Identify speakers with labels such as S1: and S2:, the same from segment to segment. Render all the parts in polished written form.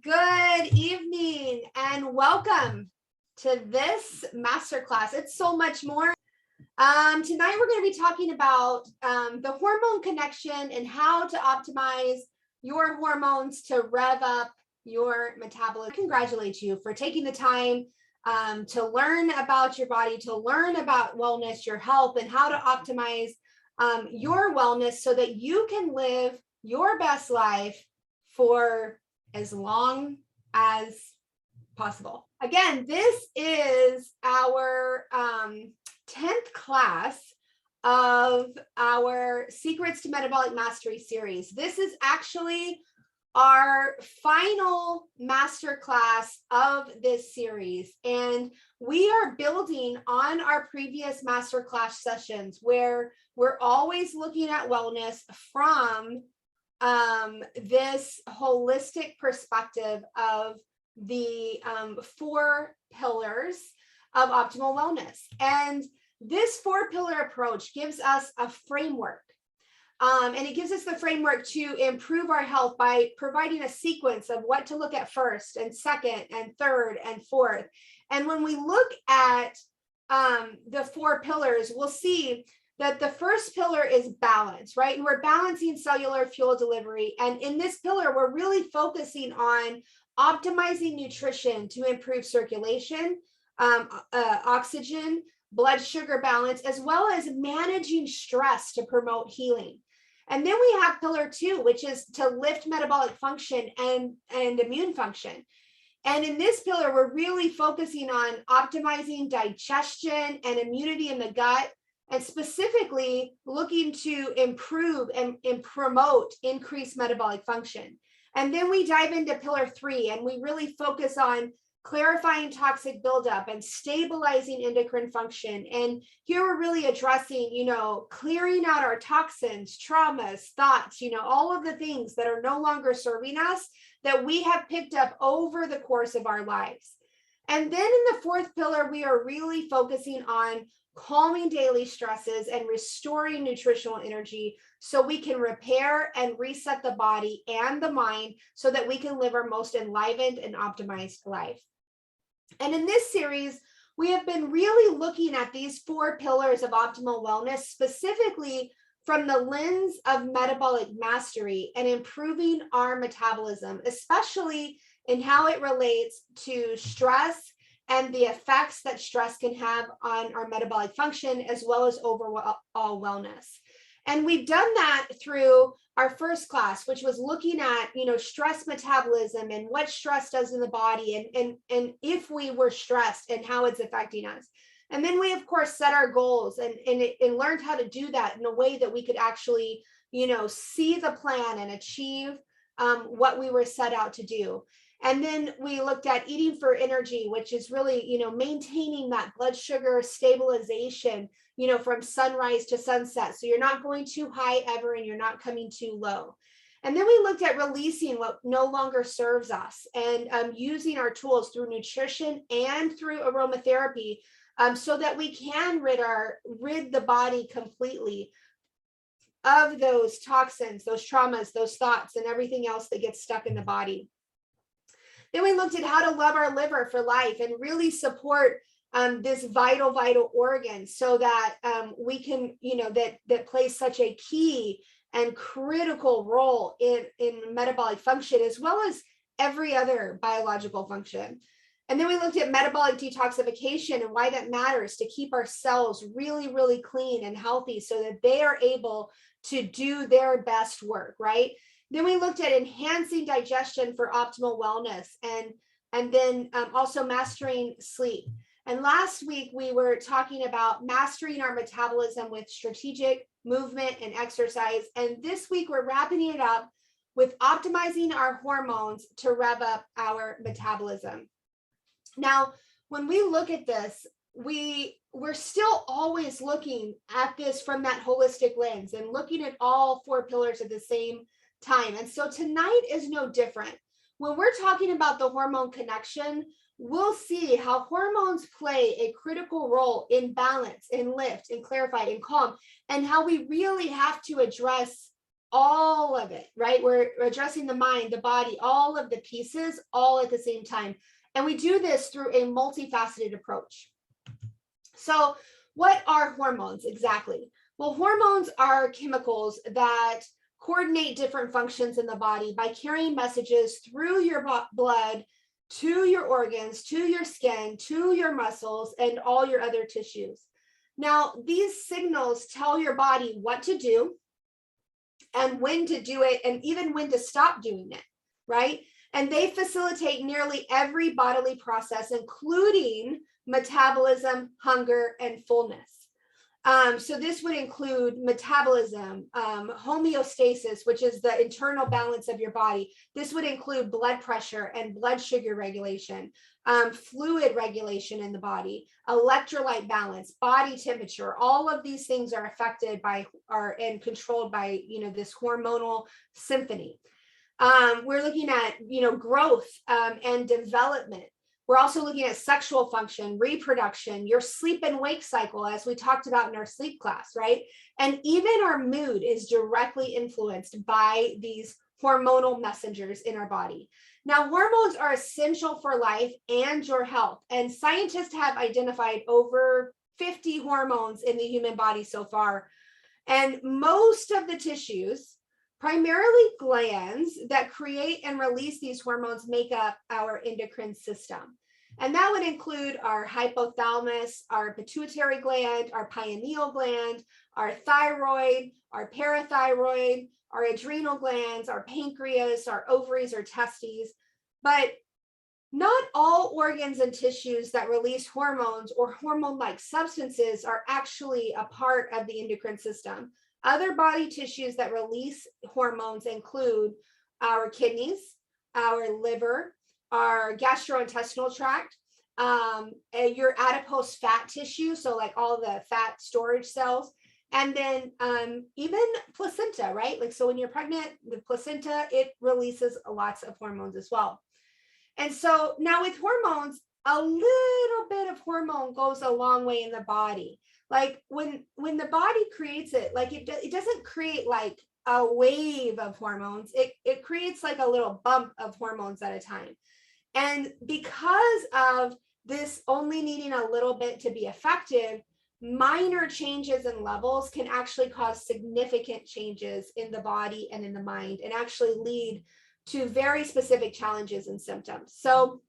S1: Good evening and welcome to this masterclass. It's so much more. Tonight we're going to be talking about the hormone connection and how to optimize your hormones to rev up your metabolism. I congratulate you for taking the time to learn about your body, to learn about wellness, your health, and how to optimize your wellness so that you can live your best life for as long as possible. Again, this is our 10th class of our Secrets to Metabolic Mastery series. This is actually our final master class of this series, and we are building on our previous master class sessions where we're always looking at wellness from this holistic perspective of the 4 pillars of optimal wellness. And this 4-pillar approach gives us a framework. And it gives us the framework to improve our health by providing a sequence of what to look at first and second and third and fourth. And when we look at the 4 pillars, we'll see that the first pillar is balance, right? And we're balancing cellular fuel delivery. And in this pillar, we're really focusing on optimizing nutrition to improve circulation, oxygen, blood sugar balance, as well as managing stress to promote healing. And then we have pillar 2, which is to lift metabolic function and immune function. And in this pillar, we're really focusing on optimizing digestion and immunity in the gut, and specifically looking to improve and promote increased metabolic function. And then we dive into pillar 3, and we really focus on clarifying toxic buildup and stabilizing endocrine function. And here we're really addressing, clearing out our toxins, traumas, thoughts, all of the things that are no longer serving us that we have picked up over the course of our lives. And then in the 4th pillar, we are really focusing on calming daily stresses and restoring nutritional energy so we can repair and reset the body and the mind so that we can live our most enlivened and optimized life. And in this series, we have been really looking at these 4 pillars of optimal wellness, specifically from the lens of metabolic mastery and improving our metabolism, especially in how it relates to stress and the effects that stress can have on our metabolic function, as well as overall wellness. And we've done that through our first class, which was looking at, stress metabolism and what stress does in the body and if we were stressed and how it's affecting us. And then we, of course, set our goals and learned how to do that in a way that we could actually, see the plan and achieve what we were set out to do. And then we looked at eating for energy, which is really, maintaining that blood sugar stabilization, from sunrise to sunset. So you're not going too high ever, and you're not coming too low. And then we looked at releasing what no longer serves us and using our tools through nutrition and through aromatherapy so that we can rid the body completely of those toxins, those traumas, those thoughts, and everything else that gets stuck in the body. Then we looked at how to love our liver for life and really support this vital organ so that we can, that plays such a key and critical role in metabolic function, as well as every other biological function. And then we looked at metabolic detoxification and why that matters to keep our cells really, really clean and healthy so that they are able to do their best work, right? Then we looked at enhancing digestion for optimal wellness and then also mastering sleep. And last week, we were talking about mastering our metabolism with strategic movement and exercise. And this week, we're wrapping it up with optimizing our hormones to rev up our metabolism. Now, when we look at this, we're still always looking at this from that holistic lens and looking at all 4 pillars at the same time. And so tonight is no different. When we're talking about the hormone connection, we'll see how hormones play a critical role in balance, in lift, in clarify, in calm, and how we really have to address all of it, right? We're addressing the mind, the body, all of the pieces, all at the same time. And we do this through a multifaceted approach. So what are hormones exactly? Well, hormones are chemicals that coordinate different functions in the body by carrying messages through your blood to your organs, to your skin, to your muscles, and all your other tissues. Now, these signals tell your body what to do and when to do it, and even when to stop doing it, right? And they facilitate nearly every bodily process, including metabolism, hunger, and fullness. So this would include metabolism, homeostasis, which is the internal balance of your body. This would include blood pressure and blood sugar regulation, fluid regulation in the body, electrolyte balance, body temperature. All of these things are affected by and controlled by, this hormonal symphony. We're looking at, growth and development. We're also looking at sexual function, reproduction, your sleep and wake cycle, as we talked about in our sleep class, right? And even our mood is directly influenced by these hormonal messengers in our body. Now, hormones are essential for life and your health. And scientists have identified over 50 hormones in the human body so far. And most of the tissues, primarily glands that create and release these hormones, make up our endocrine system. And that would include our hypothalamus, our pituitary gland, our pineal gland, our thyroid, our parathyroid, our adrenal glands, our pancreas, our ovaries, our testes. But not all organs and tissues that release hormones or hormone-like substances are actually a part of the endocrine system. Other body tissues that release hormones include our kidneys, our liver, our gastrointestinal tract, your adipose fat tissue, so like all the fat storage cells, and then even placenta, right? Like, so when you're pregnant, the placenta, it releases lots of hormones as well. And so now with hormones, a little bit of hormone goes a long way in the body. Like when the body creates it, like it doesn't create like a wave of hormones. It creates like a little bump of hormones at a time. And because of this only needing a little bit to be effective, minor changes in levels can actually cause significant changes in the body and in the mind, and actually lead to very specific challenges and symptoms. So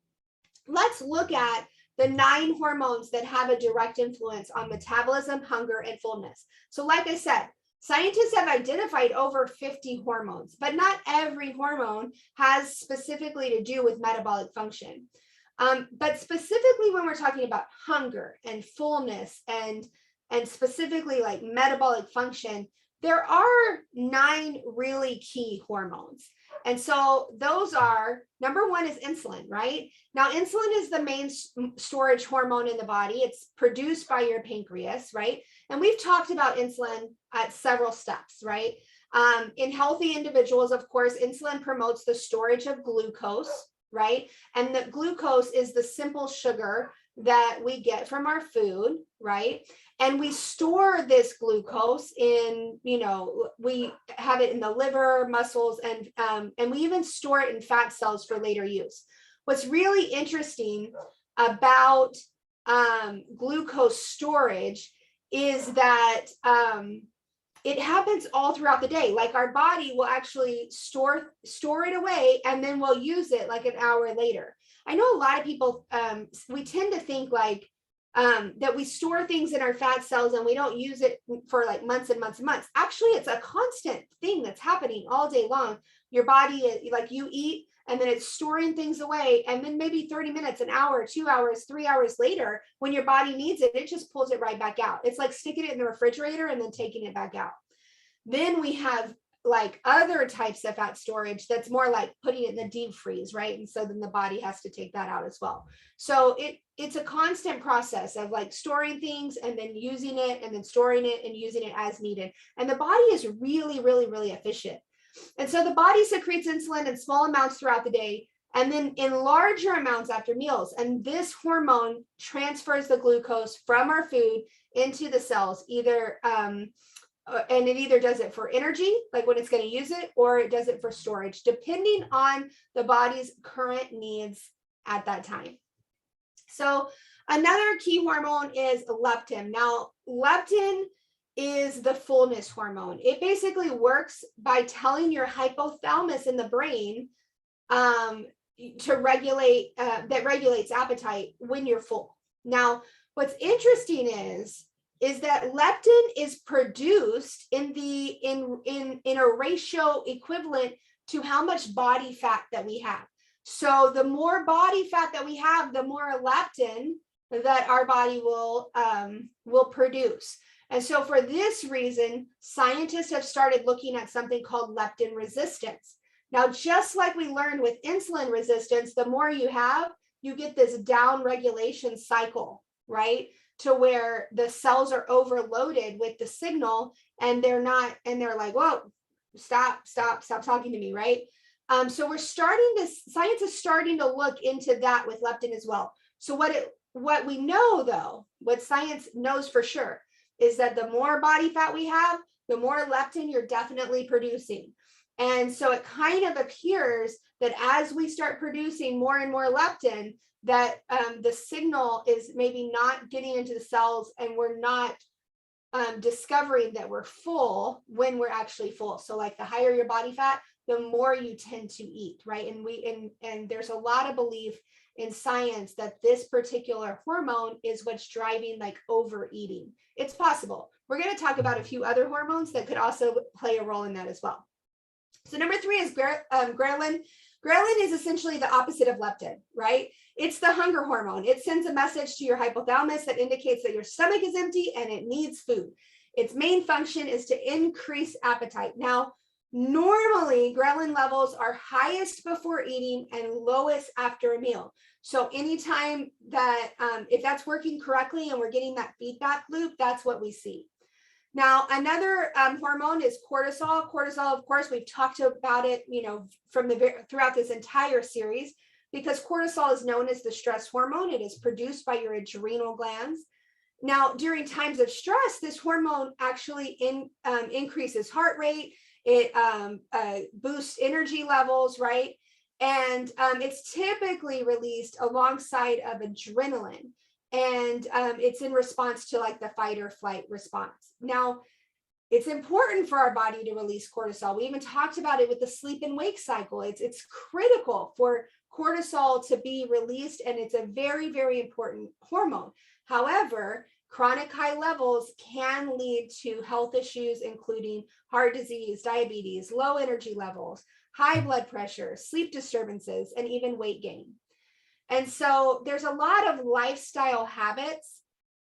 S1: let's look at the 9 hormones that have a direct influence on metabolism, hunger, and fullness. So like I said, scientists have identified over 50 hormones, but not every hormone has specifically to do with metabolic function. But specifically when we're talking about hunger and fullness and specifically like metabolic function, there are 9 really key hormones. And so those are, number 1 is insulin, right? Now, insulin is the main storage hormone in the body. It's produced by your pancreas, right? And we've talked about insulin at several steps, right? In healthy individuals, of course, insulin promotes the storage of glucose, right? And the glucose is the simple sugar that we get from our food, right? And we store this glucose in, we have it in the liver, muscles, and we even store it in fat cells for later use. What's really interesting about glucose storage is that it happens all throughout the day. Like our body will actually store it away, and then we'll use it like an hour later. I know a lot of people, we tend to think like that we store things in our fat cells and we don't use it for like months and months and months. Actually, it's a constant thing that's happening all day long. Your body, like you eat, and then it's storing things away. And then maybe 30 minutes, an hour, 2 hours, 3 hours later, when your body needs it, it just pulls it right back out. It's like sticking it in the refrigerator and then taking it back out. Then we have like other types of fat storage that's more like putting it in the deep freeze, right? And so then the body has to take that out as well. So it's a constant process of like storing things and then using it and then storing it and using it as needed. And the body is really, really, really efficient. And so the body secretes insulin in small amounts throughout the day, and then in larger amounts after meals. And this hormone transfers the glucose from our food into the cells, either and it either does it for energy, like when it's going to use it, or it does it for storage, depending on the body's current needs at that time. So another key hormone is leptin. Now, leptin is the fullness hormone. It basically works by telling your hypothalamus in the brain to regulate, that regulates appetite when you're full. Now, what's interesting is that leptin is produced in a ratio equivalent to how much body fat that we have. So the more body fat that we have, the more leptin that our body will produce. And so for this reason, scientists have started looking at something called leptin resistance. Now, just like we learned with insulin resistance, the more you have, you get this down regulation cycle, right? To where the cells are overloaded with the signal and they're like, whoa, stop talking to me, right? So science is starting to look into that with leptin as well. So what we know though, what science knows for sure is that the more body fat we have, the more leptin you're definitely producing. And so it kind of appears that as we start producing more and more leptin, that the signal is maybe not getting into the cells and we're not discovering that we're full when we're actually full. So like the higher your body fat, the more you tend to eat, right? And there's a lot of belief in science that this particular hormone is what's driving like overeating. It's possible. We're going to talk about a few other hormones that could also play a role in that as well. So number 3 is ghrelin. Ghrelin is essentially the opposite of leptin, right? It's the hunger hormone. It sends a message to your hypothalamus that indicates that your stomach is empty and it needs food. Its main function is to increase appetite. Now, normally ghrelin levels are highest before eating and lowest after a meal. So anytime that, if that's working correctly and we're getting that feedback loop, that's what we see. Now, another hormone is cortisol. Cortisol, of course, we've talked about it, throughout this entire series, because cortisol is known as the stress hormone. It is produced by your adrenal glands. Now, during times of stress, this hormone actually increases heart rate. It boosts energy levels, right? And it's typically released alongside of adrenaline. And it's in response to like the fight or flight response. Now, it's important for our body to release cortisol. We even talked about it with the sleep and wake cycle. It's critical for cortisol to be released, and it's a very, very important hormone. However, chronic high levels can lead to health issues, including heart disease, diabetes, low energy levels, high blood pressure, sleep disturbances, and even weight gain. And so there's a lot of lifestyle habits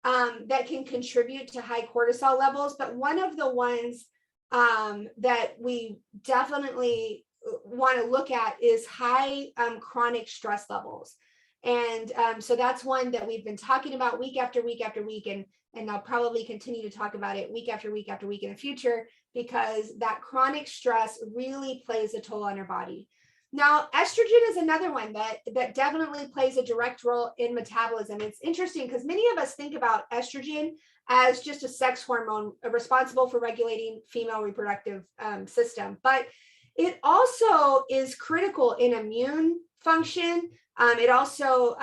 S1: that can contribute to high cortisol levels. But one of the ones that we definitely want to look at is high chronic stress levels. And so that's one that we've been talking about week after week after week. And I'll probably continue to talk about it week after week after week in the future, because that chronic stress really plays a toll on our body. Now, estrogen is another one that definitely plays a direct role in metabolism. It's interesting because many of us think about estrogen as just a sex hormone responsible for regulating female reproductive system, but it also is critical in immune function. It also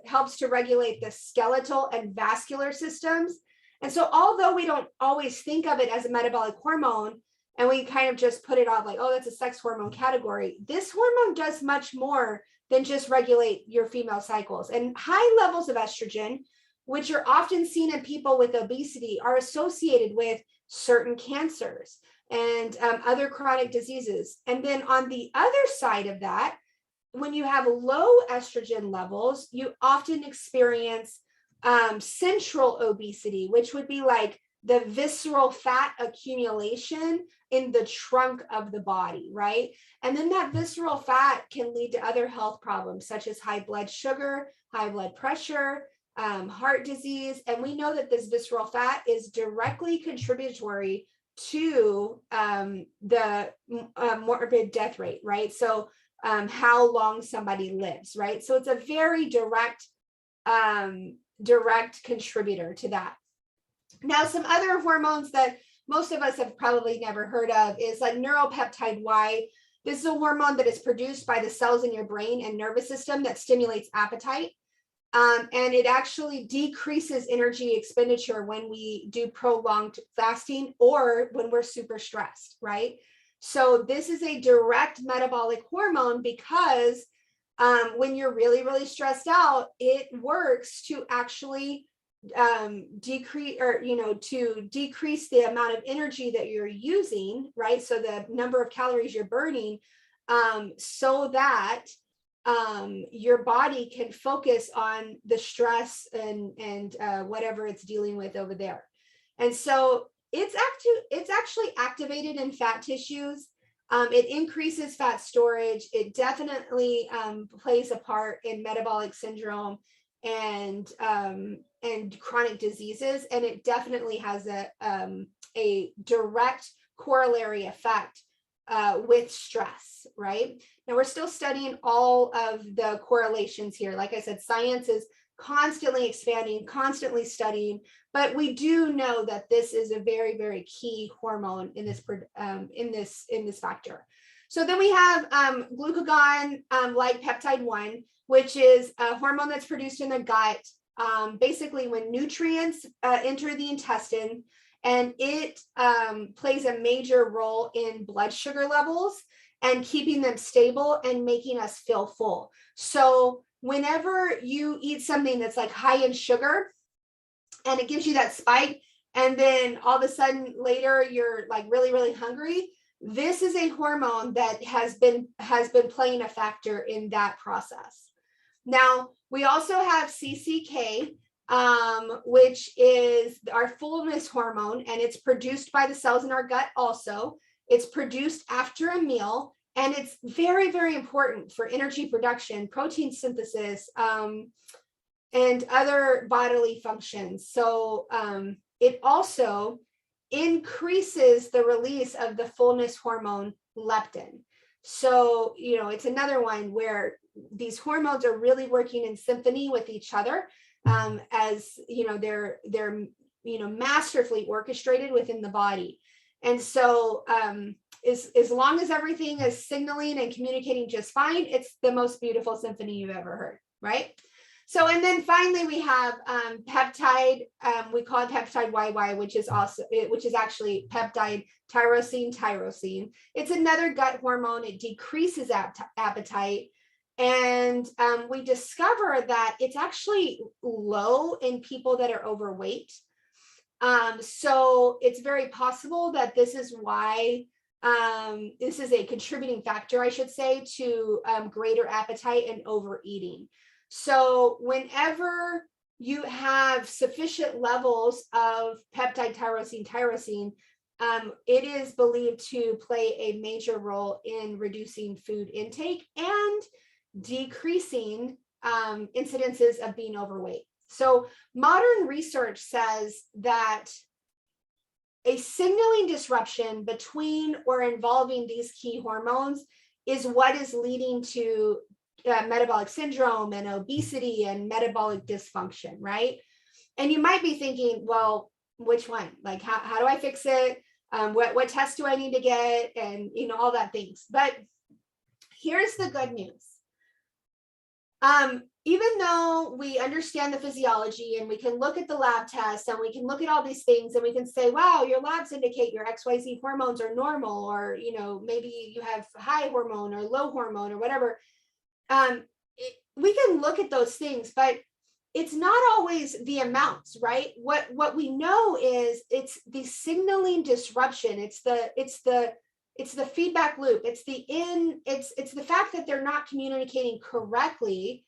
S1: helps to regulate the skeletal and vascular systems. And so although we don't always think of it as a metabolic hormone, and we kind of just put it off like, oh, that's a sex hormone category, this hormone does much more than just regulate your female cycles. And high levels of estrogen, which are often seen in people with obesity, are associated with certain cancers and other chronic diseases. And then on the other side of that, when you have low estrogen levels, you often experience central obesity, which would be like the visceral fat accumulation in the trunk of the body, right? And then that visceral fat can lead to other health problems such as high blood sugar, high blood pressure, heart disease. And we know that this visceral fat is directly contributory to the morbid death rate, right? So how long somebody lives, right? So it's a very direct contributor to that. Now, some other hormones that most of us have probably never heard of is like neuropeptide Y. This is a hormone that is produced by the cells in your brain and nervous system that stimulates appetite. And it actually decreases energy expenditure when we do prolonged fasting or when we're super stressed, right? So this is a direct metabolic hormone because when you're really, really stressed out, it works to actually decrease the amount of energy that you're using, right? So the number of calories you're burning, so that your body can focus on the stress and whatever it's dealing with over there. And so it's actually activated in fat tissues. It increases fat storage. It definitely plays a part in metabolic syndrome and chronic diseases, and it definitely has a direct corollary effect with stress, right? Now we're still studying all of the correlations here. Like I said, science is constantly expanding, constantly studying, but we do know that this is a very, very key hormone in this factor. So then we have glucagon like peptide 1, which is a hormone that's produced in the gut, basically when nutrients enter the intestine, and it plays a major role in blood sugar levels and keeping them stable and making us feel full. So whenever you eat something that's like high in sugar and it gives you that spike, and then all of a sudden later you're like really, really hungry, this is a hormone that has been playing a factor in that process. Now, we also have CCK, which is our fullness hormone, and it's produced by the cells in our gut also. It's produced after a meal, and it's very, very important for energy production, protein synthesis, and other bodily functions. So it also increases the release of the fullness hormone leptin. So, it's another one where these hormones are really working in symphony with each other, as they're masterfully orchestrated within the body. And so as long as everything is signaling and communicating just fine, it's the most beautiful symphony you've ever heard, right? So, and then finally we have peptide, we call it peptide YY, which is actually peptide tyrosine. It's another gut hormone. It decreases appetite. And we discover that it's actually low in people that are overweight. So it's very possible that this is why this is a contributing factor, I should say, to greater appetite and overeating. So whenever you have sufficient levels of peptide tyrosine, it is believed to play a major role in reducing food intake and decreasing incidences of being overweight. So modern research says that a signaling disruption between or involving these key hormones is what is leading to metabolic syndrome and obesity and metabolic dysfunction, right? And you might be thinking, well, which one? Like, how do I fix it? What tests do I need to get? And, all that things. But here's the good news. Even though we understand the physiology and we can look at the lab tests and we can look at all these things and we can say, wow, your labs indicate your XYZ hormones are normal, or, maybe you have high hormone or low hormone or whatever. We can look at those things, but it's not always the amounts, right? What we know is it's the signaling disruption. It's the feedback loop. It's the fact that they're not communicating correctly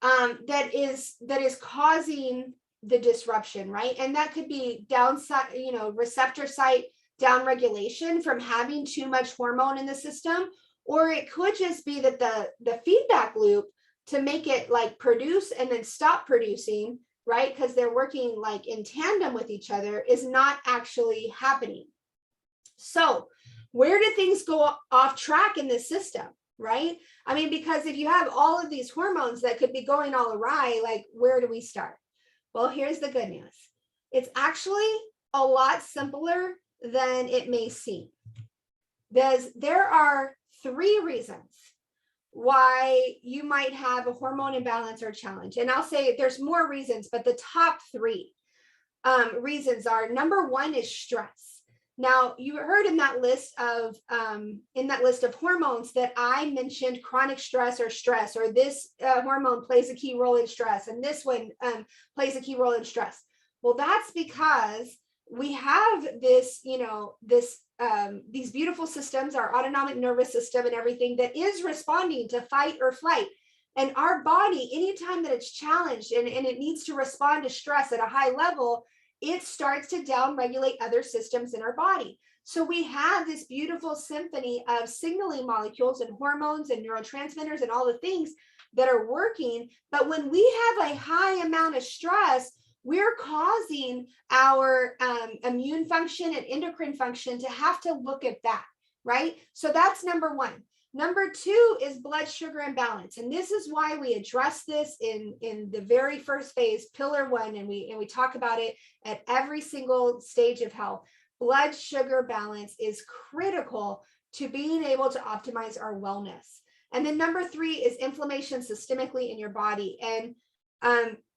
S1: that is causing the disruption, right? And that could be downside, receptor site downregulation from having too much hormone in the system, or it could just be that the feedback loop to make it like produce and then stop producing, right? Because they're working like in tandem with each other, is not actually happening. So where do things go off track in this system, right? I mean, because if you have all of these hormones that could be going all awry, like where do we start? Well, here's the good news. It's actually a lot simpler than it may seem. There are 3 reasons why you might have a hormone imbalance or challenge. And I'll say there's more reasons, but the top 3 reasons are, number 1 is stress. Now, you heard in that list of hormones that I mentioned chronic stress, or this hormone plays a key role in stress, and this one plays a key role in stress. Well, that's because we have this, these beautiful systems, our autonomic nervous system and everything, that is responding to fight or flight. And our body, anytime that it's challenged and it needs to respond to stress at a high level, it starts to downregulate other systems in our body. So we have this beautiful symphony of signaling molecules and hormones and neurotransmitters and all the things that are working. But when we have a high amount of stress, we're causing our immune function and endocrine function to have to look at that, right? So that's number 1. Number 2 is blood sugar imbalance. And this is why we address this in the very first phase, pillar 1, and we talk about it at every single stage of health. Blood sugar balance is critical to being able to optimize our wellness. And then number 3 is inflammation systemically in your body. And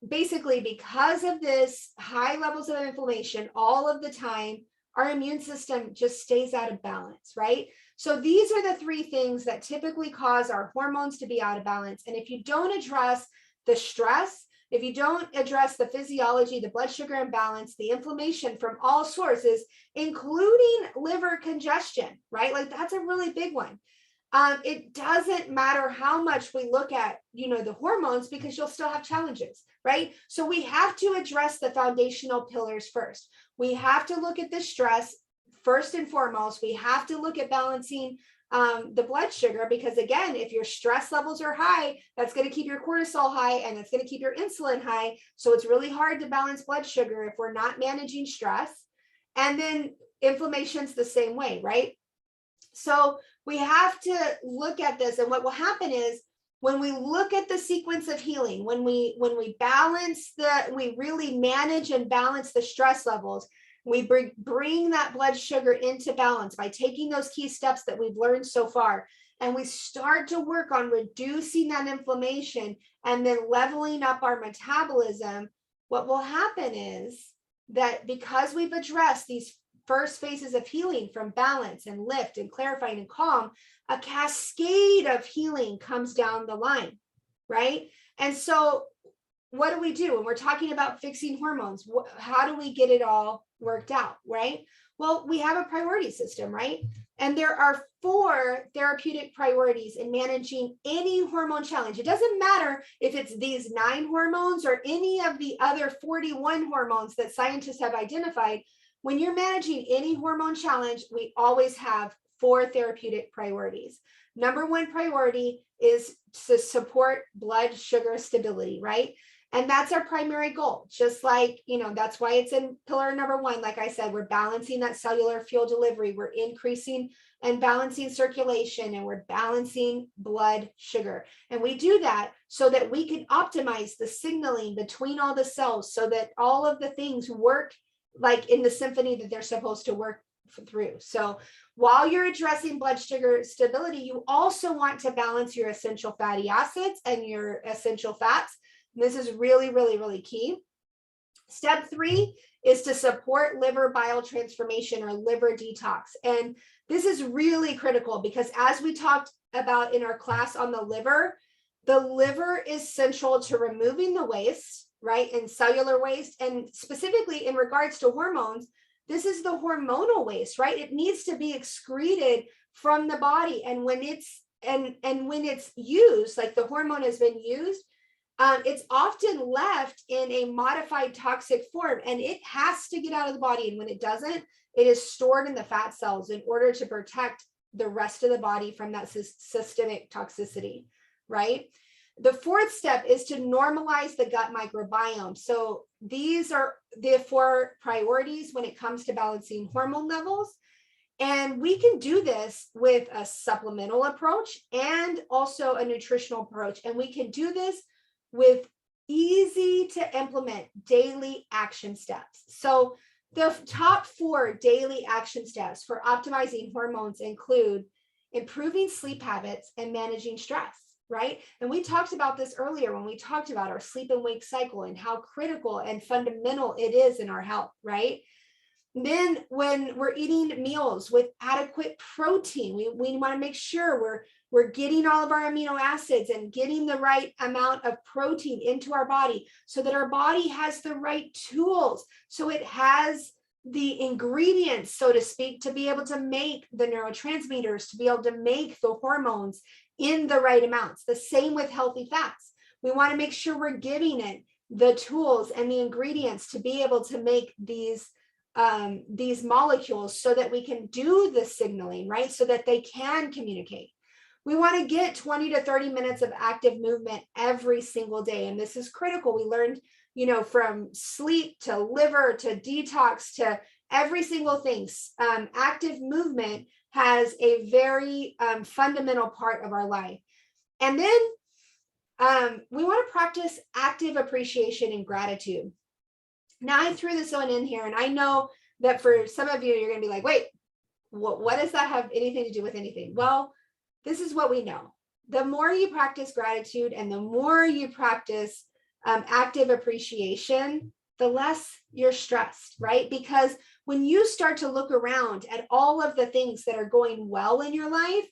S1: basically, because of this high levels of inflammation all of the time, our immune system just stays out of balance, right? So these are the 3 things that typically cause our hormones to be out of balance. And if you don't address the stress, if you don't address the physiology, the blood sugar imbalance, the inflammation from all sources, including liver congestion, right? Like that's a really big one. It doesn't matter how much we look at, the hormones, because you'll still have challenges, right? So we have to address the foundational pillars first. We have to look at the stress first and foremost. We have to look at balancing the blood sugar, because again, if your stress levels are high, that's going to keep your cortisol high and it's going to keep your insulin high. So it's really hard to balance blood sugar if we're not managing stress. And then inflammation's the same way, right? So we have to look at this, and what will happen is when we look at the sequence of healing, when we we really manage and balance the stress levels, we bring that blood sugar into balance by taking those key steps that we've learned so far, and we start to work on reducing that inflammation and then leveling up our metabolism. What will happen is that because we've addressed these first phases of healing from balance and lift and clarifying and calm, a cascade of healing comes down the line, right? And so what do we do when we're talking about fixing hormones? How do we get it all worked out, right? Well, we have a priority system, right? And there are 4 therapeutic priorities in managing any hormone challenge. It doesn't matter if it's these 9 hormones or any of the other 41 hormones that scientists have identified. When you're managing any hormone challenge, we always have 4 therapeutic priorities. Number 1 priority is to support blood sugar stability, right? And that's our primary goal. Just like, that's why it's in pillar number 1. Like I said, we're balancing that cellular fuel delivery. We're increasing and balancing circulation, and we're balancing blood sugar. And we do that so that we can optimize the signaling between all the cells so that all of the things work like in the symphony that they're supposed to work through. So while you're addressing blood sugar stability, you also want to balance your essential fatty acids and your essential fats. And this is really, really, really key. Step 3 is to support liver bile transformation or liver detox. And this is really critical because, as we talked about in our class on the liver is central to removing the waste, right? And cellular waste. And specifically in regards to hormones, this is the hormonal waste, right? It needs to be excreted from the body. And when it's when it's used, like the hormone has been used, it's often left in a modified toxic form, and it has to get out of the body. And when it doesn't, it is stored in the fat cells in order to protect the rest of the body from that systemic toxicity, right? The 4th step is to normalize the gut microbiome. So these are the 4 priorities when it comes to balancing hormone levels. And we can do this with a supplemental approach and also a nutritional approach. And we can do this with easy to implement daily action steps. So The top 4 daily action steps for optimizing hormones include improving sleep habits and managing stress, right? And we talked about this earlier when we talked about our sleep and wake cycle and how critical and fundamental it is in our health, right? Then when we're eating meals with adequate protein, we want to make sure we're getting all of our amino acids and getting the right amount of protein into our body so that our body has the right tools. So it has the ingredients, so to speak, to be able to make the neurotransmitters, to be able to make the hormones in the right amounts. The same with healthy fats. We want to make sure we're giving it the tools and the ingredients to be able to make these molecules so that we can do the signaling, right? So that they can communicate. We want to get 20 to 30 minutes of active movement every single day. And this is critical. We learned, from sleep to liver to detox to every single thing. Active movement has a very fundamental part of our life. And then we want to practice active appreciation and gratitude. Now, I threw this one in here, and I know that for some of you, you're going to be like, wait, what does that have anything to do with anything? Well, this is what we know. The more you practice gratitude and the more you practice active appreciation, the less you're stressed, right? Because when you start to look around at all of the things that are going well in your life,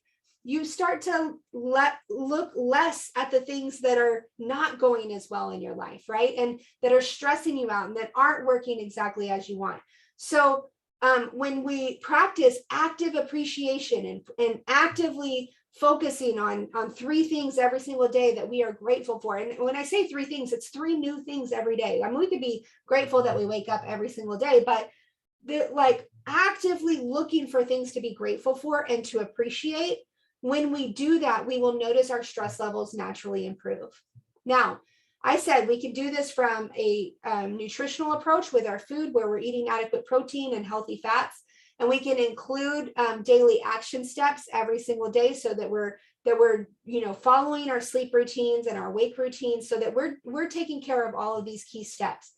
S1: you start to look less at the things that are not going as well in your life, right? And that are stressing you out and that aren't working exactly as you want. So when we practice active appreciation and actively focusing on 3 things every single day that we are grateful for. And when I say 3 things, it's 3 new things every day. I mean, we could be grateful that we wake up every single day, but like actively looking for things to be grateful for and to appreciate. When we do that, we will notice our stress levels naturally improve. Now, I said we could do this from a nutritional approach with our food where we're eating adequate protein and healthy fats. And we can include daily action steps every single day so that we're following our sleep routines and our wake routines so that we're taking care of all of these key steps.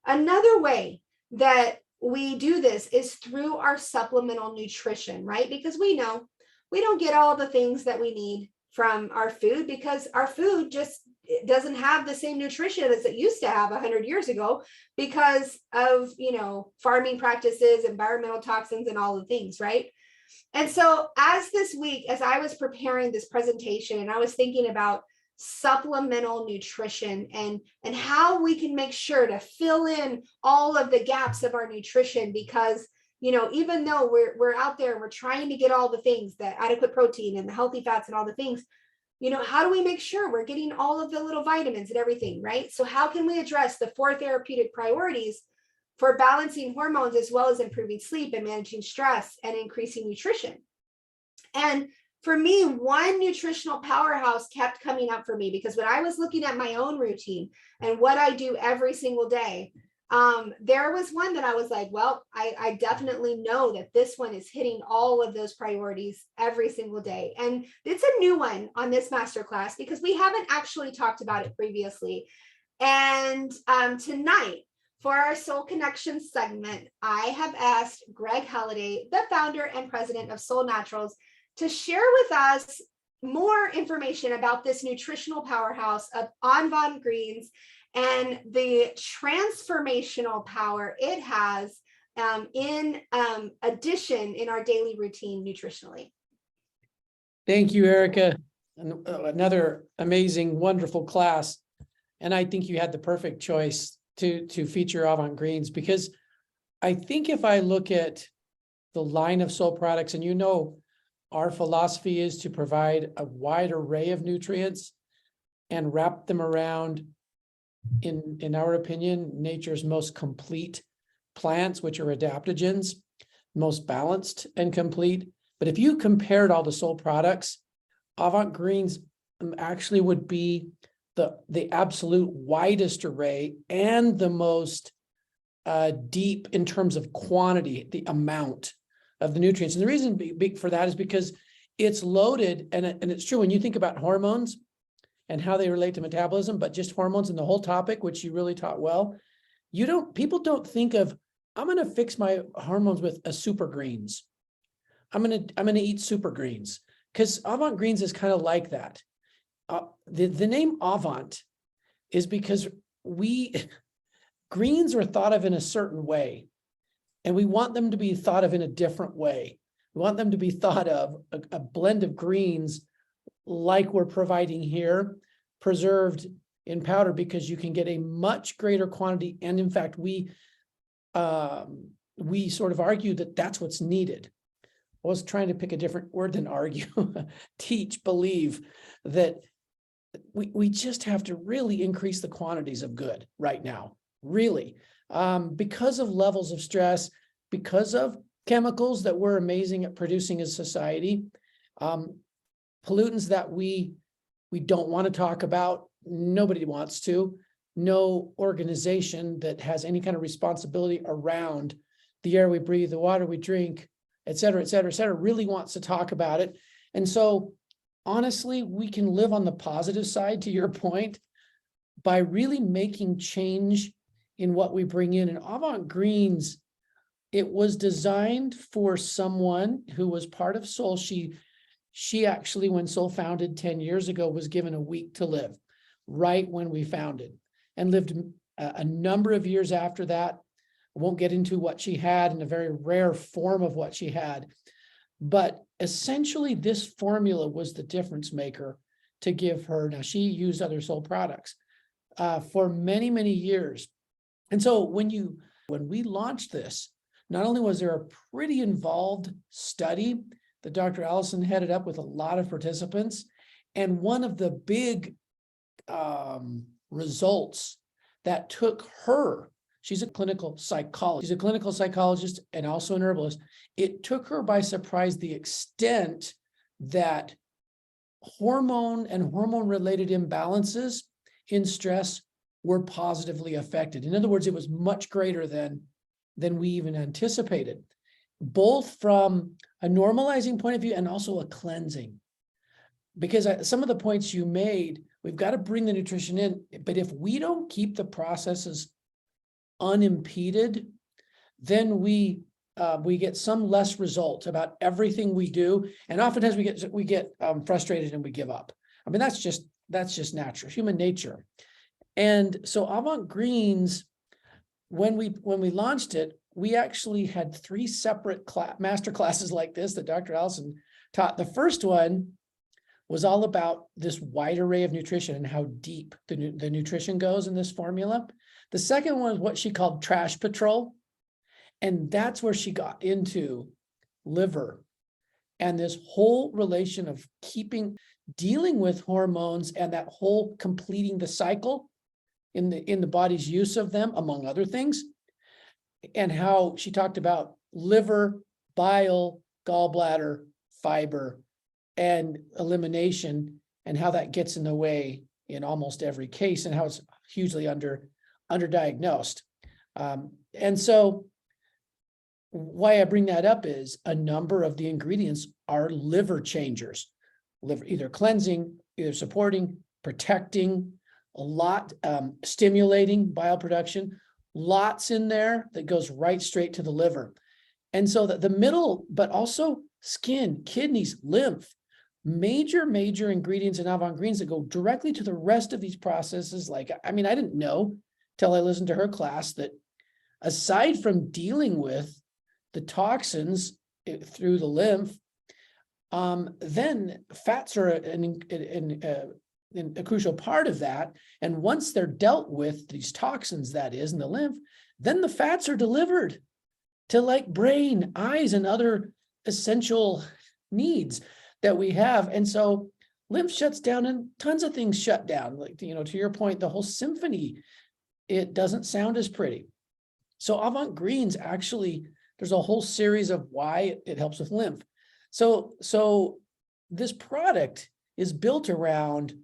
S1: Another way that we do this is through our supplemental nutrition, right? Because we know we don't get all the things that we need from our food because our food just doesn't have the same nutrition as it used to have 100 years ago because of, farming practices, environmental toxins, and all the things, right? And so as I was preparing this presentation and I was thinking about supplemental nutrition and how we can make sure to fill in all of the gaps of our nutrition because even though we're out there and we're trying to get all the things, the adequate protein and the healthy fats and all the things, how do we make sure we're getting all of the little vitamins and everything, right? So how can we address the 4 therapeutic priorities for balancing hormones as well as improving sleep and managing stress and increasing nutrition? And for me, one nutritional powerhouse kept coming up for me because when I was looking at my own routine and what I do every single day, there was one that I was like, well, I definitely know that this one is hitting all of those priorities every single day. And it's a new one on this masterclass because we haven't actually talked about it previously. And tonight, for our Soul Connection segment, I have asked Greg Halliday, the founder and president of Soul Naturals, to share with us more information about this nutritional powerhouse of on greens and the transformational power it has in addition in our daily routine nutritionally.
S2: Thank you, Erica. Another amazing, wonderful class. And I think you had the perfect choice to feature Avant Greens because I think if I look at the line of Soul products, and our philosophy is to provide a wide array of nutrients and wrap them around, in our opinion, nature's most complete plants, which are adaptogens, most balanced and complete. But if you compared all the Soul products, Avant Greens actually would be the absolute widest array and the most deep in terms of quantity, the amount of the nutrients. And the reason for that is because it's loaded, and it's true when you think about hormones and how they relate to metabolism, but just hormones and the whole topic, which you really taught well. People don't think of I'm going to fix my hormones with a super greens. I'm going to eat super greens, because Avant Greens is kind of like that. The name Avant is because greens are thought of in a certain way, and we want them to be thought of in a different way. We want them to be thought of a blend of greens like we're providing here, preserved in powder, because you can get a much greater quantity. And in fact, we sort of argue that that's what's needed. I was trying to pick a different word than argue, teach, believe that we just have to really increase the quantities of good right now, really, because of levels of stress, because of chemicals that we're amazing at producing as society, pollutants that we don't want to talk about. Nobody wants to. No organization that has any kind of responsibility around the air we breathe, the water we drink, et cetera, et cetera, et cetera, really wants to talk about it. And so honestly, we can live on the positive side, to your point, by really making change in what we bring in. And Avant Greens, it was designed for someone who was part of Soul. She actually, when Soul founded 10 years ago, was given a week to live, right when we founded, and lived a number of years after that. I won't get into what she had in a very rare form of what she had, but essentially this formula was the difference maker to give her. Now, she used other Soul products for many, many years. And so when we launched this, not only was there a pretty involved study that Dr. Allison headed up with a lot of participants, and one of the big results that took her, she's a clinical psychologist and also an herbalist. It took her by surprise the extent that hormone and hormone-related imbalances in stress were positively affected. In other words, it was much greater than we even anticipated, both from a normalizing point of view and also a cleansing. Because some of the points you made, we've got to bring the nutrition in, but if we don't keep the processes unimpeded, then we get some less result about everything we do, and oftentimes we get frustrated and we give up. I mean, that's just natural, human nature. And so Avant Greens, when we launched it, we actually had 3 separate master classes like this that Dr. Allison taught. The first one was all about this wide array of nutrition and how deep the nutrition goes in this formula. The second one was what she called Trash Patrol. And that's where she got into liver and this whole relation of dealing with hormones and that whole completing the cycle in the body's use of them, among other things. And how she talked about liver, bile, gallbladder, fiber, and elimination, and how that gets in the way in almost every case, and how it's hugely underdiagnosed. And so why I bring that up is a number of the ingredients are liver changers, either cleansing, either supporting, protecting, a lot stimulating bile production, lots in there that goes right straight to the liver. And so the middle, but also skin, kidneys, lymph, major ingredients in Avant Greens that go directly to the rest of these processes. Like, I mean, I didn't know till I listened to her class that aside from dealing with the toxins through the lymph, then fats are a crucial part of that. And once they're dealt with, these toxins, that is, in the lymph, then the fats are delivered to like brain, eyes, and other essential needs that we have. And so lymph shuts down and tons of things shut down. Like, to your point, the whole symphony, it doesn't sound as pretty. So Avant Greens, actually, there's a whole series of why it helps with lymph. So this product is built around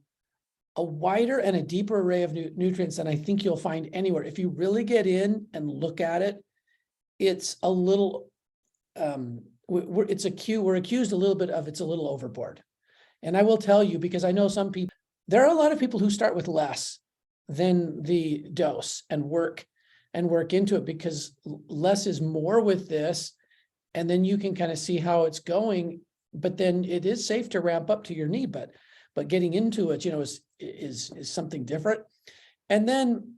S2: a wider and a deeper array of nutrients than I think you'll find anywhere. If you really get in and look at it, it's a little, we're accused a little bit of it's a little overboard. And I will tell you, because I know some people, there are a lot of people who start with less than the dose and work and work into it, because less is more with this. And then you can kind of see how it's going, but then it is safe to ramp up to your need, but getting into it, is something different. And then,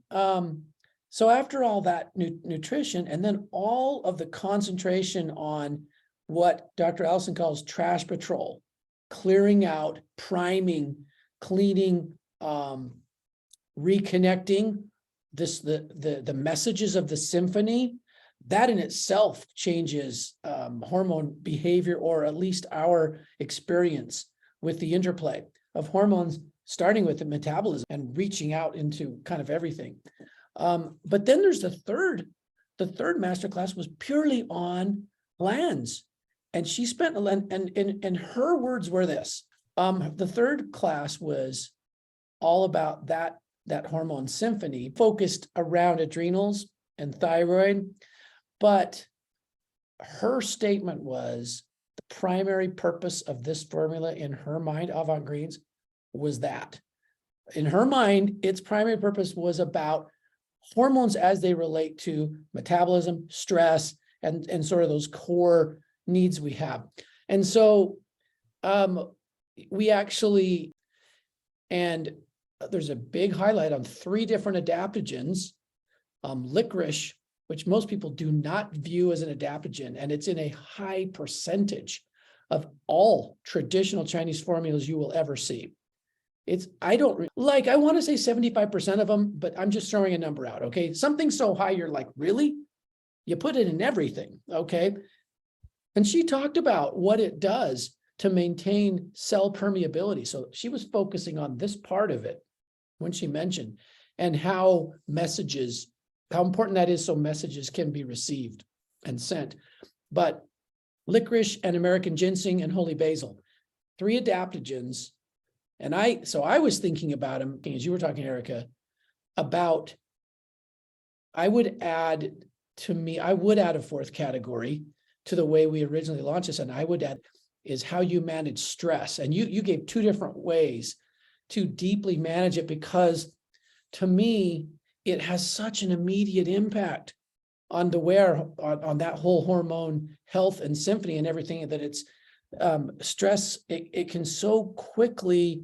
S2: so after all that nutrition, and then all of the concentration on what Dr. Allison calls trash patrol, clearing out, priming, cleaning, reconnecting the messages of the symphony, that in itself changes hormone behavior, or at least our experience with the interplay of hormones, starting with the metabolism and reaching out into kind of everything. But then there's the third masterclass was purely on glands. And she spent, and her words were this. The third class was all about that hormone symphony, focused around adrenals and thyroid. But her statement was the primary purpose of this formula in her mind, Avant Greens, was that. In her mind, its primary purpose was about hormones as they relate to metabolism, stress, and sort of those core needs we have. And so we actually, and there's a big highlight on 3 different adaptogens, licorice, which most people do not view as an adaptogen, and it's in a high percentage of all traditional Chinese formulas you will ever see. I want to say 75% of them, but I'm just throwing a number out, okay? Something so high, you're like, really? You put it in everything, okay? And she talked about what it does to maintain cell permeability. So she was focusing on this part of it when she mentioned, and how important that is so messages can be received and sent. But licorice and American ginseng and holy basil, 3 adaptogens. And I was thinking about them, as you were talking, Erica, about, I would add a 4th category to the way we originally launched this, and I would add is how you manage stress. And you gave 2 different ways to deeply manage it, because to me, it has such an immediate impact on the way on that whole hormone health and symphony and everything, that it's stress, it can so quickly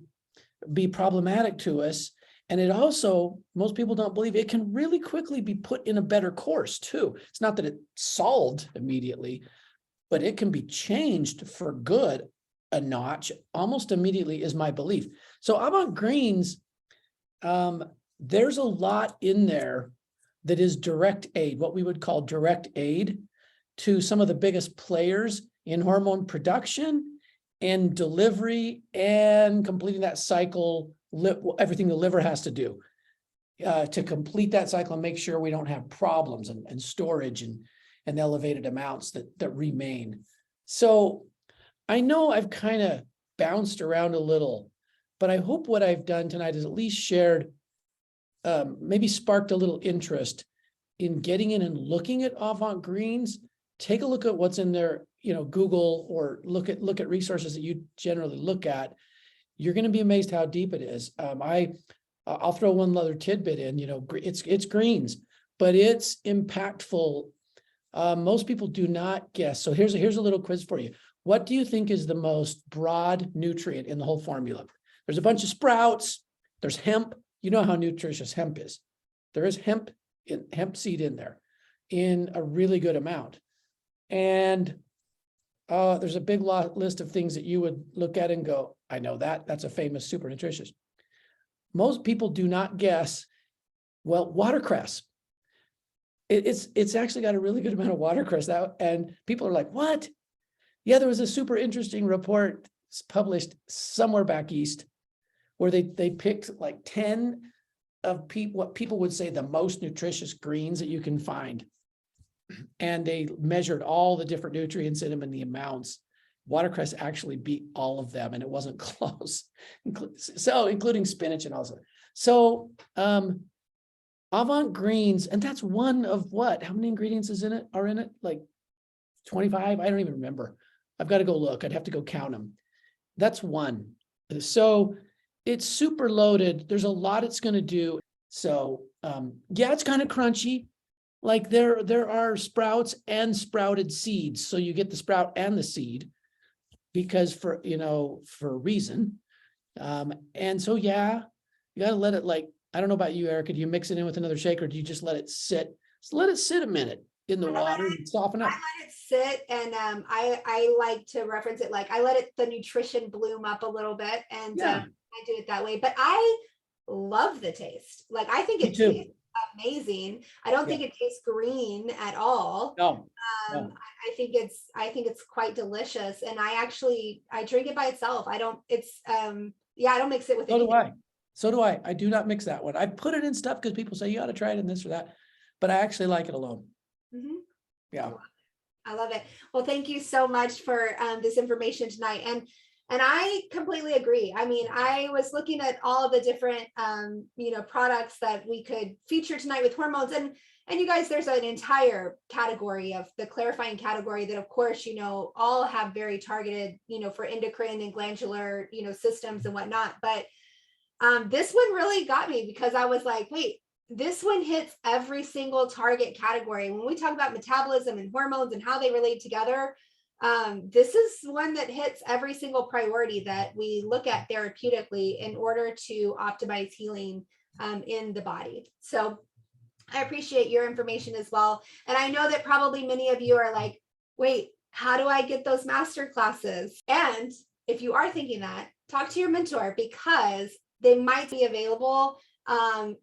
S2: be problematic to us. And it also, most people don't believe, it can really quickly be put in a better course too. It's not that it's solved immediately, but it can be changed for good a notch almost immediately, is my belief. So Avant Greens, there's a lot in there that is direct aid, what we would call direct aid to some of the biggest players in hormone production and delivery and completing that cycle, everything the liver has to do to complete that cycle and make sure we don't have problems and storage and elevated amounts that remain. So I know I've kind of bounced around a little, but I hope what I've done tonight is at least shared, maybe sparked a little interest in getting in and looking at Avant Greens. Take a look at what's in there, Google, or look at resources that you generally look at. You're going to be amazed how deep it is. I'll throw one other tidbit in, it's greens, but it's impactful. Most people do not guess. So here's a little quiz for you. What do you think is the most broad nutrient in the whole formula? There's a bunch of sprouts. There's hemp. You know how nutritious hemp is. There is hemp seed in there in a really good amount. And there's a big list of things that you would look at and go, I know that's a famous super nutritious. Most people do not guess, well, watercress. It's actually got a really good amount of watercress out, and people are like, what? Yeah, there was a super interesting report published somewhere back east where they picked like 10 of what people would say the most nutritious greens that you can find. And they measured all the different nutrients in them and the amounts. Watercress actually beat all of them, and it wasn't close. So including spinach and all that. So Avant Greens, and that's one of what? How many ingredients are in it? Like 25? I don't even remember. I've got to go look. I'd have to go count them. That's one. So it's super loaded. There's a lot it's going to do. So yeah, it's kind of crunchy. Like there are sprouts and sprouted seeds. So you get the sprout and the seed because for a reason. And so, yeah, you got to let it I don't know about you, Erica, do you mix it in with another shake or do you just let it sit? Just let it sit a minute in the water and soften
S1: I
S2: up.
S1: let it sit, and I like to reference it like I let the nutrition bloom up a little bit, and
S2: Yeah,
S1: I do it that way. But I love the taste. Like I think
S2: me
S1: it
S2: too.
S1: tastes amazing. I don't think it tastes green at all.
S2: No,
S1: I think it's quite delicious, and I drink it by itself. I don't. I don't mix it with
S2: so do
S1: anything.
S2: I. So do I. I do not mix that one. I put it in stuff because people say you ought to try it in this or that, but I actually like it alone.
S1: Mhm.
S2: Yeah.
S1: I love it. Well, thank you so much for this information tonight. And I completely agree. I mean, I was looking at all of the different products that we could feature tonight with hormones, and you guys, there's an entire category of the clarifying category that, of course, all have very targeted, for endocrine and glandular, systems and whatnot. But this one really got me because I was like, wait, this one hits every single target category. When we talk about metabolism and hormones and how they relate together, this is one that hits every single priority that we look at therapeutically in order to optimize healing in the body. So I appreciate your information as well. And I know that probably many of you are like, wait, how do I get those master classes? And if you are thinking that, talk to your mentor because they might be available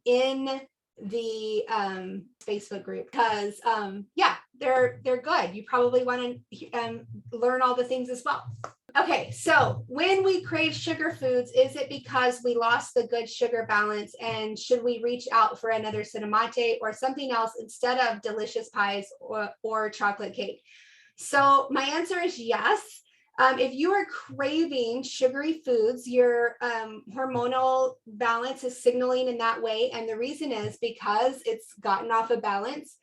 S1: in the Facebook group because they're good. You probably want to learn all the things as well. Okay, so when we crave sugar foods, is it because we lost the good sugar balance, and should we reach out for another cinnamate or something else instead of delicious pies or chocolate cake? So my answer is yes. If you are craving sugary foods, your hormonal balance is signaling in that way. And the reason is because it's gotten off of balance.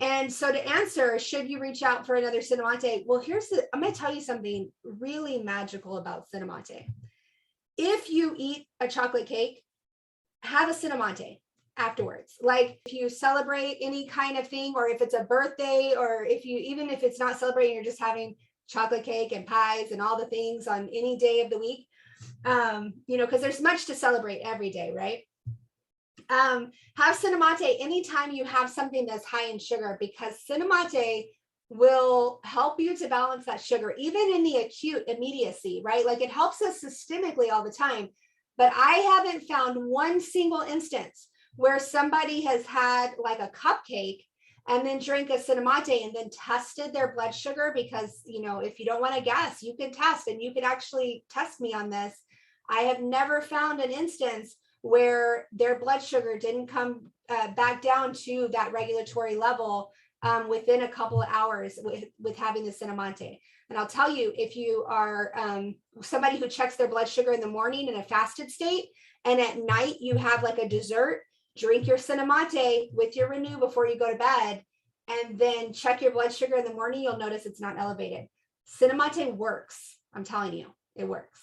S1: And so to answer, should you reach out for another cinnamate? Well, I'm going to tell you something really magical about cinnamate. If you eat a chocolate cake, have a cinnamate afterwards. Like if you celebrate any kind of thing, or if it's a birthday, or even if it's not celebrating, you're just having chocolate cake and pies and all the things on any day of the week, because there's much to celebrate every day, right? Have cinnamate anytime you have something that's high in sugar, because cinnamate will help you to balance that sugar, even in the acute immediacy, right? Like it helps us systemically all the time. But I haven't found one single instance where somebody has had like a cupcake and then drink a cinnamate and then tested their blood sugar, because, if you don't want to guess, you can test, and you can actually test me on this. I have never found an instance where their blood sugar didn't come back down to that regulatory level within a couple of hours with having the cinnamate. And I'll tell you, if you are somebody who checks their blood sugar in the morning in a fasted state, and at night you have like a dessert, drink your cinnamate with your Renew before you go to bed, and then check your blood sugar in the morning, you'll notice it's not elevated. Cinnamate works. I'm telling you, it works.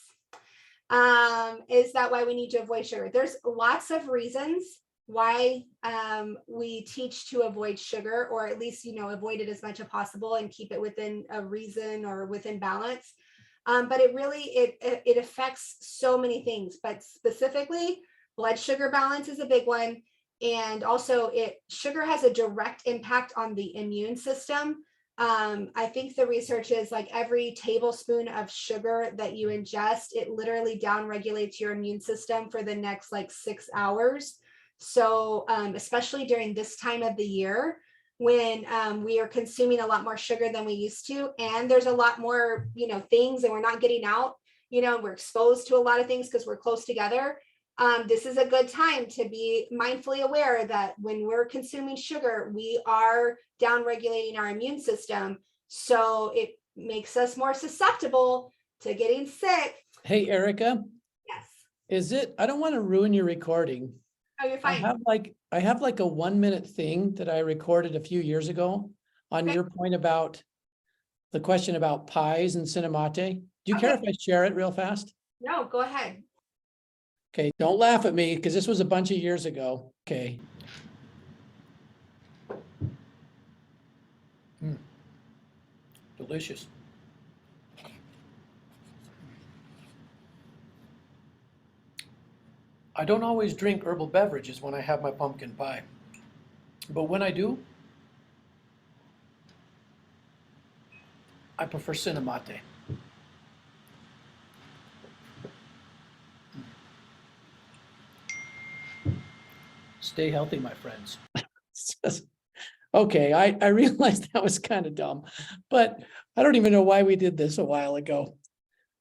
S1: Is that why we need to avoid sugar? There's lots of reasons why we teach to avoid sugar, or at least, avoid it as much as possible and keep it within a reason or within balance. But it really, it affects so many things, but specifically blood sugar balance is a big one. And also sugar has a direct impact on the immune system. I think the research is like every tablespoon of sugar that you ingest, it literally downregulates your immune system for the next 6 hours. So especially during this time of the year, when we are consuming a lot more sugar than we used to, and there's a lot more, things, and we're not getting out, we're exposed to a lot of things because we're close together. This is a good time to be mindfully aware that when we're consuming sugar, we are downregulating our immune system. So it makes us more susceptible to getting sick.
S2: Hey, Erica,
S1: Yes.
S2: I don't want to ruin your recording.
S1: Oh, you're fine.
S2: I have like a 1-minute thing that I recorded a few years ago on your point about the question about pies and cinnamate. Do you care if I share it real fast?
S1: No, go ahead.
S2: Okay, don't laugh at me because this was a bunch of years ago. Okay.
S3: Delicious. I don't always drink herbal beverages when I have my pumpkin pie, but when I do, I prefer cinnamate. Stay healthy, my friends.
S2: Okay, I realized that was kind of dumb, but I don't even know why we did this a while ago.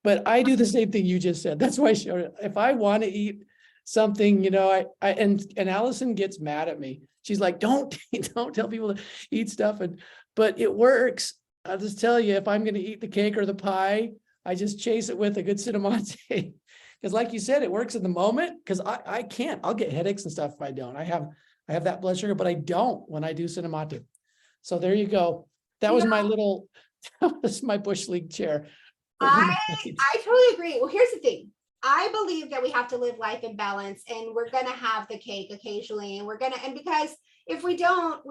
S2: But I do the same thing you just said. That's why I showed it. If I want to eat something, and Allison gets mad at me. She's like, don't tell people to eat stuff. But it works. I'll just tell you, if I'm going to eat the cake or the pie, I just chase it with a good cinnamate. Because like you said, it works in the moment. Because I can't. I'll get headaches and stuff if I don't. I have that blood sugar, but I don't when I do cinnamate. So there you go. That was my Bush League chair.
S1: I totally agree. Well, here's the thing. I believe that we have to live life in balance, and we're going to have the cake occasionally, and because if we don't,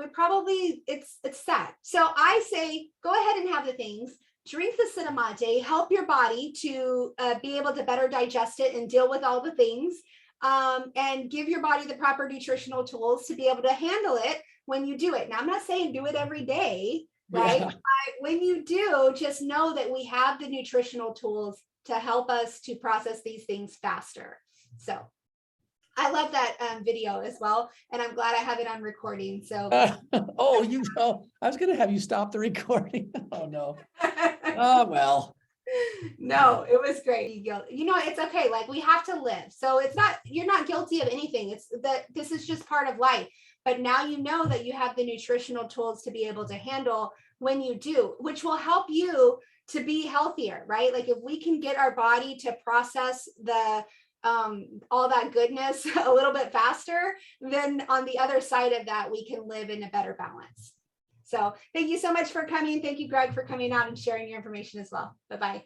S1: it's sad. So I say, go ahead and have the things, drink the cinnamate, help your body to be able to better digest it and deal with all the things, and give your body the proper nutritional tools to be able to handle it when you do it. Now, I'm not saying do it every day, right?
S2: Yeah.
S1: When you do, just know that we have the nutritional tools to help us to process these things faster. So I love that video as well. And I'm glad I have it on recording. So
S2: I was going to have you stop the recording. Oh, no. Oh, well.
S1: no, it was great. It's okay. Like, we have to live. So you're not guilty of anything. It's that this is just part of life. But now you know that you have the nutritional tools to be able to handle when you do, which will help you to be healthier, right? Like, if we can get our body to process all that goodness a little bit faster, then on the other side of that, we can live in a better balance. So thank you so much for coming. Thank you, Greg, for coming out and sharing your information as well. Bye-bye.